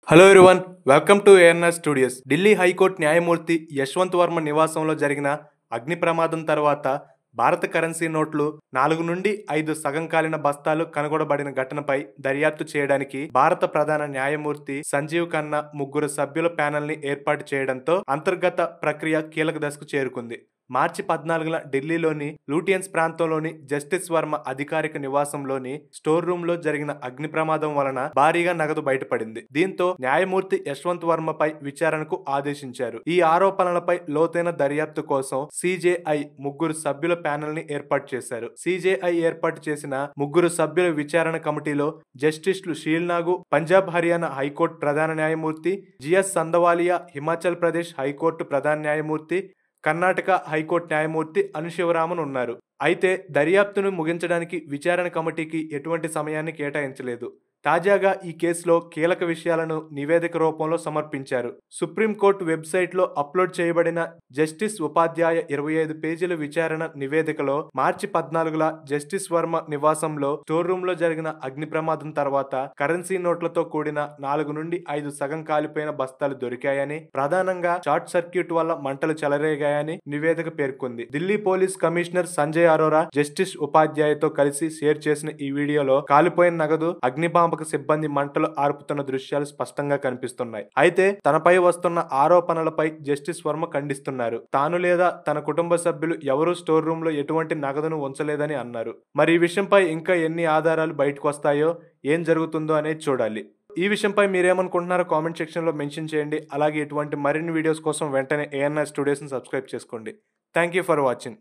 Hello everyone, welcome to ANR studios. Delhi high court న్యాయమూర్తి యశ్వంత్ వర్మ నివాసంలో జరిగిన అగ్ని ప్రమాదం తర్వాత భారత కరెన్సీ నోట్లు 4 నుండి 5 సగం కాలిన బస్తాలు కనుగొనబడిన ఘటనపై దర్యాప్తు చేయడానికి భారత ప్రధాన న్యాయమూర్తి సంజీవ్ ఖన్నా 3 సభ్యుల ప్యానెల్ ని ఏర్పాటు చేయడంతో అంతర్గత ప్రక్రియ కీలక దశకు చేరుకుంది. మార్చి 14న ఢిల్లీలోని లూటియన్స్ ప్రాంతంలోని జస్టిస్ వర్మ అధికారిక నివాసంలోని స్టోర్ రూమ్ లో జరిగిన అగ్ని ప్రమాదం వలన భారీగా నగదు బయటపడింది. దీంతో న్యాయమూర్తి యశ్వంత్ వర్మపై విచారణకు ఆదేశించారు. ఈ ఆరోపణలపై లోతైన దర్యాప్తు కోసం సిజేఐ 3 సభ్యుల ప్యానెల్ ని ఏర్పాటు చేశారు. సిజేఐ ఏర్పాటు చేసిన 3 సభ్యుల విచారణ కమిటీలో జస్టిస్లు షీల్నాగు, పంజాబ్ హర్యానా హైకోర్టు ప్రధాన న్యాయమూర్తి, జిఎస్ సందవాలియా, హిమాచల్ ప్రదేశ్ హైకోర్టు ప్రధాన న్యాయమూర్తి, కర్ణాటక హైకోర్టు న్యాయమూర్తి అనుశివరామన్ ఉన్నారు. అయితే దర్యాప్తును ముగించడానికి విచారణ కమిటీకి ఎటువంటి సమయాన్ని కేటాయించలేదు. తాజాగా ఈ కేసులో కీలక విషయాలను నివేదిక రూపంలో సమర్పించారు. సుప్రీంకోర్టు వెబ్సైట్లో అప్లోడ్ చేయబడిన జస్టిస్ ఉపాధ్యాయ 25 పేజీల విచారణ నివేదికలో మార్చి 14న జస్టిస్ వర్మ నివాసంలో స్టోర్ రూమ్ లో జరిగిన అగ్ని ప్రమాదం తర్వాత కరెన్సీ నోట్లతో కూడిన 4 నుండి 5 సగం కాలిపోయిన బస్తాలు దొరికాయని, ప్రధానంగా షార్ట్ సర్క్యూట్ వల్ల మంటలు చెలరేగాయని నివేదిక పేర్కొంది. Delhi police commissioner Sanjay Arora justice ఉపాధ్యాయతో కలిసి షేర్ చేసిన ఈ వీడియోలో కాలిపోయిన నగదు, అగ్నిబాంబ సిబ్బంది మంటలు ఆర్పుతున్న దృశ్యాలు స్పష్టంగా కనిపిస్తున్నాయి. అయితే తనపై వస్తున్న ఆరోపణలపై జస్టిస్ వర్మ ఖండిస్తున్నారు. తాను లేదా తన కుటుంబ సభ్యులు ఎవరూ స్టోర్ రూమ్ లో ఎటువంటి నగదును ఉంచలేదని అన్నారు. మరి ఈ విషయంపై ఇంకా ఎన్ని ఆధారాలు బయటకు వస్తాయో, ఏం జరుగుతుందో అనేది చూడాలి. ఈ విషయంపై మీరేమనుకుంటున్నారో కామెంట్ సెక్షన్ లో మెన్షన్ చేయండి. అలాగే ఇటువంటి మరిన్ని వీడియోస్ కోసం వెంటనే ఏఎన్ఆర్ స్టూడియోస్ ని సబ్స్క్రైబ్ చేసుకోండి. Thank you for watching.